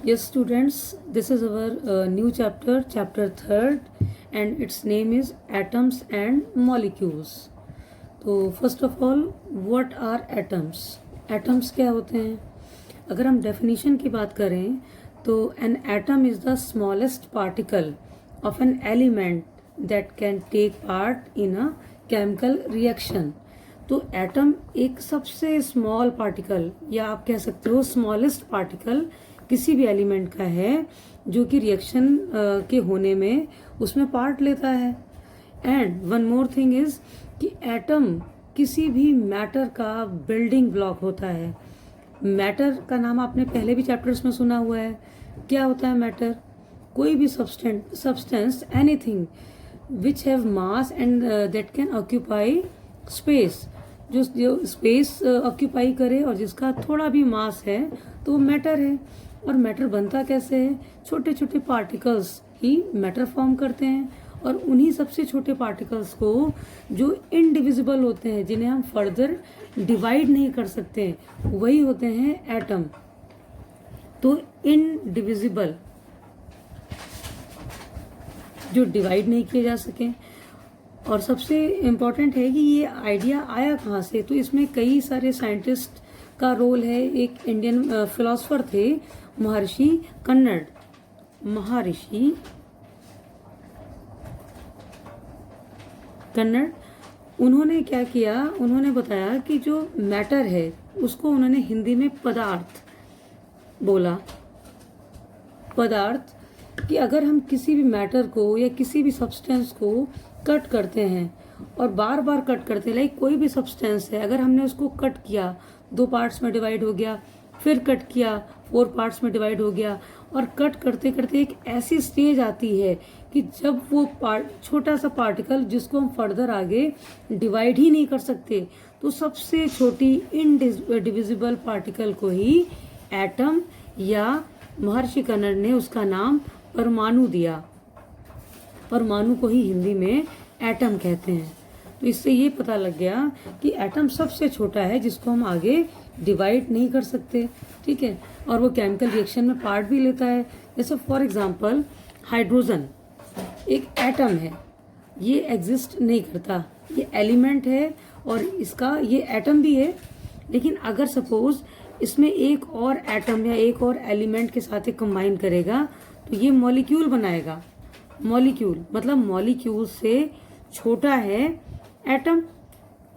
Yes, students, this is our new chapter, chapter 3rd, and its name is Atoms and Molecules. तो first of all, what are atoms? Atoms क्या होते हैं? अगर हम definition की बात करें तो an atom is the smallest particle of an element that can take part in a chemical reaction. तो एटम एक सबसे स्मॉल पार्टिकल, या आप कह सकते हो स्मॉलेस्ट पार्टिकल किसी भी एलिमेंट का है जो कि रिएक्शन के होने में उसमें पार्ट लेता है. And one more thing is कि एटम किसी भी मैटर का बिल्डिंग ब्लॉक होता है. मैटर का नाम आपने पहले भी चैप्टर्स में सुना हुआ है. क्या होता है मैटर? कोई भी substance anything which have mass and that can occupy space. जो स्पेस ऑक्यूपाई करे और जिसका थोड़ा भी मास है तो वो मैटर है. और मैटर बनता कैसे है? छोटे छोटे पार्टिकल्स ही मैटर फॉर्म करते हैं, और उन्हीं सबसे छोटे पार्टिकल्स को जो इनडिविजिबल होते हैं, जिन्हें हम फर्दर डिवाइड नहीं कर सकते, वही होते हैं एटम. तो इनडिविजिबल, जो डिवाइड नहीं किए जा सके. और सबसे इम्पॉर्टेंट है कि ये आइडिया आया कहाँ से? तो इसमें कई सारे साइंटिस्ट का रोल है. एक इंडियन फिलोसोफर थे, महर्षि कन्नड़. महर्षि कन्नड़, उन्होंने क्या किया? उन्होंने बताया कि जो मैटर है उसको उन्होंने हिंदी में पदार्थ बोला. पदार्थ, कि अगर हम किसी भी मैटर को या किसी भी सब्सटेंस को कट करते हैं और बार बार कट करते हैं, लाइक कोई भी सब्सटेंस है, अगर हमने उसको कट किया, 2 पार्ट्स में डिवाइड हो गया, फिर कट किया, 4 पार्ट्स में डिवाइड हो गया, और कट करते करते एक ऐसी स्टेज आती है कि जब वो छोटा सा पार्टिकल जिसको हम फर्दर आगे डिवाइड ही नहीं कर सकते, तो सबसे छोटी इनडिविजिबल पार्टिकल को ही एटम, या महर्षि कन्नड़ ने उसका नाम परमाणु दिया. परमाणु को ही हिंदी में एटम कहते हैं. तो इससे ये पता लग गया कि एटम सबसे छोटा है जिसको हम आगे डिवाइड नहीं कर सकते. ठीक है, और वो केमिकल रिएक्शन में पार्ट भी लेता है. जैसे फॉर एग्जांपल हाइड्रोजन एक एटम है, ये एग्जिस्ट नहीं करता, ये एलिमेंट है और इसका ये एटम भी है. लेकिन अगर सपोज इसमें एक और एटम या एक और एलिमेंट के साथ कंबाइन करेगा तो ये मॉलिक्यूल बनाएगा. मॉलिक्यूल मतलब मॉलिक्यूल से छोटा है एटम.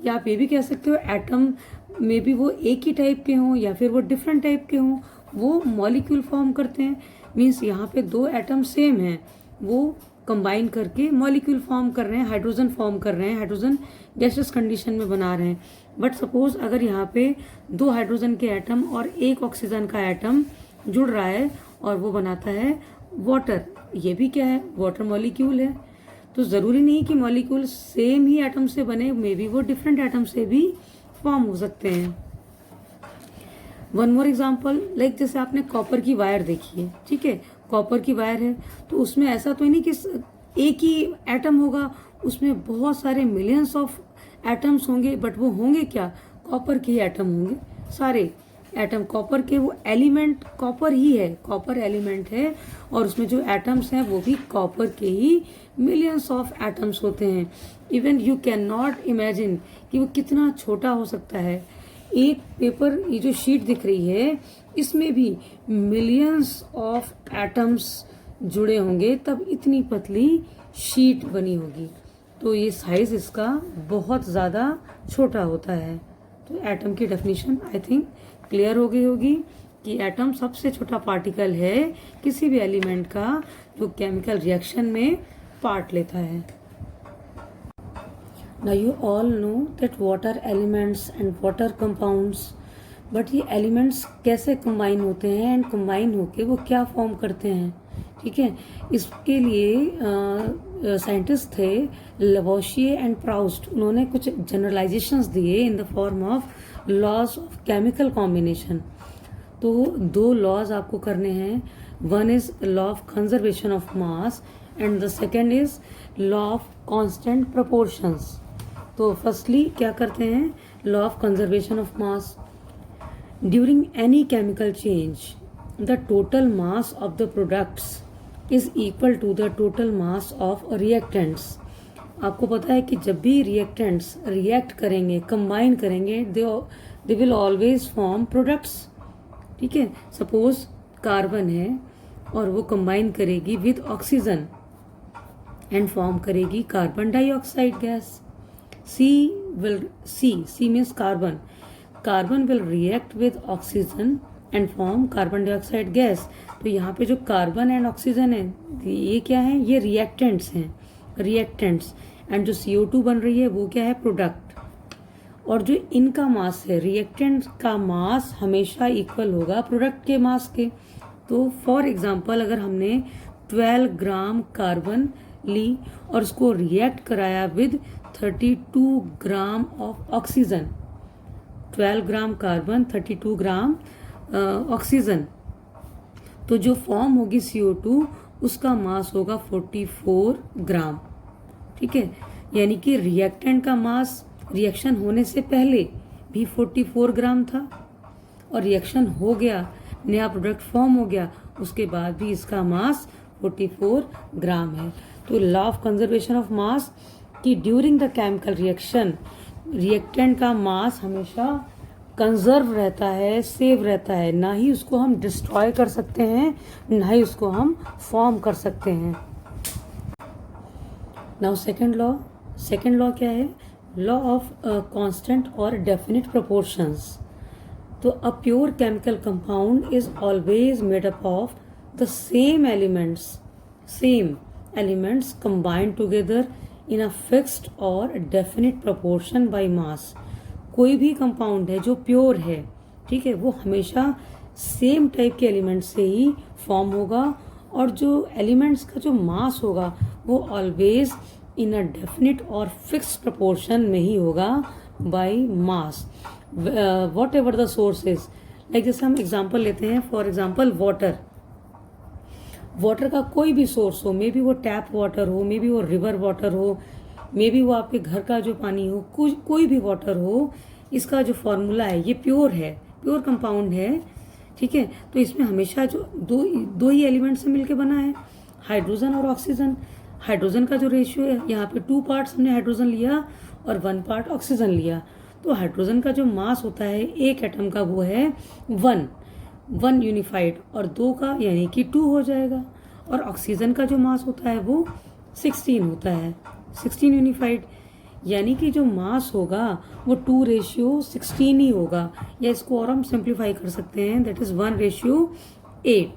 या आप ये भी कह सकते हो एटम में भी वो एक ही टाइप के हों या फिर वो डिफरेंट टाइप के हों, वो मॉलिक्यूल फॉर्म करते हैं. मीन्स यहाँ पे 2 एटम सेम हैं, वो कंबाइन करके मॉलिक्यूल फॉर्म कर रहे हैं, हाइड्रोजन फॉर्म कर रहे हैं, हाइड्रोजन गैसियस कंडीशन में बना रहे हैं. बट सपोज अगर यहाँ पे 2 हाइड्रोजन के एटम और 1 ऑक्सीजन का एटम जुड़ रहा है और वो बनाता है वाटर. ये भी क्या है? वाटर मॉलिक्यूल है. तो जरूरी नहीं कि मॉलिक्यूल सेम ही एटम से बने, मे बी वो डिफरेंट एटम से भी फॉर्म हो सकते हैं. वन मोर एग्जांपल, लाइक जैसे आपने कॉपर की वायर देखी है. ठीक है, कॉपर की वायर है तो उसमें ऐसा तो नहीं कि एक ही एटम होगा, उसमें बहुत सारे मिलियंस ऑफ एटम्स होंगे. बट वो होंगे क्या? कॉपर के ही एटम होंगे. सारे एटम कॉपर के, वो एलिमेंट कॉपर ही है, कॉपर एलिमेंट है, और उसमें जो एटम्स हैं वो भी कॉपर के ही मिलियंस ऑफ एटम्स होते हैं. Even you can not imagine कि वो कितना छोटा हो सकता है. एक पेपर, ये जो शीट दिख रही है, इसमें भी मिलियंस ऑफ एटम्स जुड़े होंगे तब इतनी पतली शीट बनी होगी. तो ये साइज इसका बहुत ज़्यादा छोटा होता है. तो एटम की डेफिनेशन आई थिंक क्लियर हो गई होगी कि एटम सबसे छोटा पार्टिकल है किसी भी एलिमेंट का जो केमिकल रिएक्शन में पार्ट लेता है. Now you all know that what are elements and what are compounds. But ये एलिमेंट्स कैसे कंबाइन होते हैं एंड कंबाइन होके वो क्या फॉर्म करते हैं. ठीक है, इसके लिए साइंटिस्ट थे लवोशिए एंड प्राउस्ट. उन्होंने कुछ जनरलाइजेशंस दिए in the form of laws of chemical combination. तो 2 लॉज आपको करने हैं. One is law of conservation of mass and the second is law of constant proportions. तो फर्स्टली क्या करते हैं? Law of conservation of mass. During any chemical change the total mass of the products is equal to the total mass of reactants. आपको पता है कि जब भी रिएक्टेंट्स रिएक्ट करेंगे, कंबाइन करेंगे, they will always form products. ठीक है, सपोज कार्बन है और वो कंबाइन करेगी विद ऑक्सीजन एंड फॉर्म करेगी carbon dioxide gas. C means carbon will react with oxygen and form carbon dioxide gas. तो यहाँ पे जो कार्बन एंड ऑक्सीजन है ये क्या है, ये रिएक्टेंट्स हैं, रिएक्टेंट्स। एंड जो CO2 बन रही है वो क्या है, प्रोडक्ट। और जो इनका मास है, रिएक्टेंट का मास हमेशा इक्वल होगा प्रोडक्ट के मास के। तो फॉर एग्जांपल अगर हमने 12 ग्राम कार्बन ली और उसको रिएक्ट कराया with 32 gram of oxygen, 12 gram carbon 32 gram oxygen, तो जो फॉर्म होगी CO2 उसका मास होगा 44 ग्राम। ठीक है, यानी कि रिएक्टेंट का मास रिएक्शन होने से पहले भी 44 ग्राम था और रिएक्शन हो गया, नया प्रोडक्ट फॉर्म हो गया, उसके बाद भी इसका मास 44 ग्राम है। तो law of conservation of mass कि during the chemical reaction reactant का मास हमेशा कंजर्व रहता है, सेव रहता है, ना ही उसको हम डिस्ट्रॉय कर सकते हैं, ना ही उसको हम फॉर्म कर सकते हैं। नाउ सेकेंड लॉ क्या है, लॉ ऑफ कांस्टेंट और डेफिनिट प्रोपोर्शंस। तो a pure chemical compound is always made up of the same elements combined together in a fixed और डेफिनिट प्रोपोर्शन बाय मास। कोई भी कंपाउंड है जो प्योर है, ठीक है, वो हमेशा सेम टाइप के एलिमेंट से ही फॉर्म होगा और जो एलिमेंट्स का जो मास होगा वो ऑलवेज इन अ डेफिनिट और फिक्स्ड प्रोपोर्शन में ही होगा by mass, what ever the sources. Like जैसे हम एग्जांपल लेते हैं, फॉर एग्जांपल वाटर का कोई भी सोर्स हो, मे बी वो टैप वाटर हो, मे बी वो रिवर वाटर हो, मे बी वो आपके घर का जो पानी हो, कोई भी वाटर हो, इसका जो फॉर्मूला है ये प्योर है, प्योर कंपाउंड है। ठीक है, तो इसमें हमेशा जो दो ही एलिमेंट से मिलके बना है, हाइड्रोजन और ऑक्सीजन। हाइड्रोजन का जो रेशियो है, यहाँ पे 2 पार्ट्स हमने हाइड्रोजन लिया और 1 पार्ट ऑक्सीजन लिया, तो हाइड्रोजन का जो मास होता है एक एटम का वो है 1 यूनिफाइड, और 2 का यानी कि 2 हो जाएगा। और ऑक्सीजन का जो मास होता है वो 16 होता है, 16 यूनिफाइड, यानी कि जो मास होगा वो 2:16 ही होगा, या इसको और हम सिंप्लीफाई कर सकते हैं, दैट इज 1:8।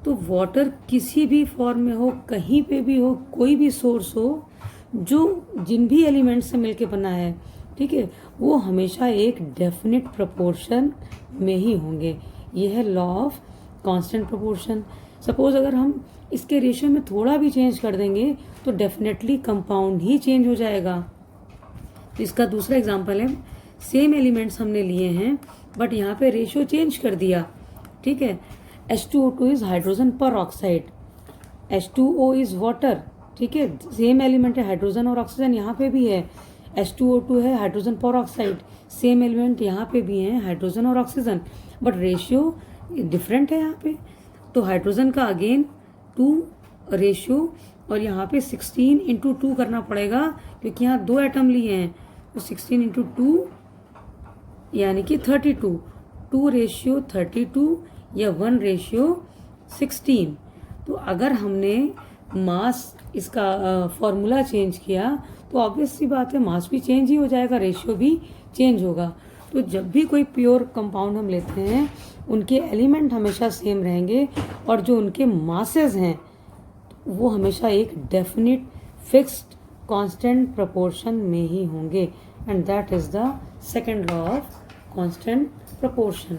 तो वाटर किसी भी फॉर्म में हो, कहीं पे भी हो, कोई भी सोर्स हो, जो जिन भी एलिमेंट से मिलके बना है, ठीक है, वो हमेशा एक डेफिनिट प्रोपोर्शन में ही होंगे। ये है law of constant proportion. Suppose अगर हम इसके रेशियो में थोड़ा भी चेंज कर देंगे तो डेफिनेटली कंपाउंड ही चेंज हो जाएगा। तो इसका दूसरा एग्जांपल है, सेम एलिमेंट्स हमने लिए हैं बट यहाँ पे रेशियो चेंज कर दिया। ठीक है, H2O2 इज हाइड्रोजन पर ऑक्साइड, H2O इज वाटर। ठीक है, सेम एलिमेंट है हाइड्रोजन और ऑक्सीजन, यहाँ पे भी है H2O2 है हाइड्रोजन पर ऑक्साइड, सेम एलिमेंट यहाँ पे भी है हाइड्रोजन और ऑक्सीजन, बट रेशियो डिफरेंट है यहाँ पे। तो हाइड्रोजन का अगेन 2 रेशियो और यहाँ पे 16 × 2 करना पड़ेगा क्योंकि यहाँ 2 एटम लिए हैं, तो 16 × 2 यानी कि 32, 2:32 या 1:16। तो अगर हमने मास इसका फॉर्मूला चेंज किया तो ऑब्वियस सी बात है मास भी चेंज ही हो जाएगा, रेशियो भी चेंज होगा। तो जब भी कोई प्योर कंपाउंड हम लेते हैं उनके एलिमेंट हमेशा सेम रहेंगे और जो उनके मासेस हैं वो हमेशा एक डेफिनिट फिक्स्ड कांस्टेंट प्रोपोर्शन में ही होंगे, and that is the second law of constant proportion.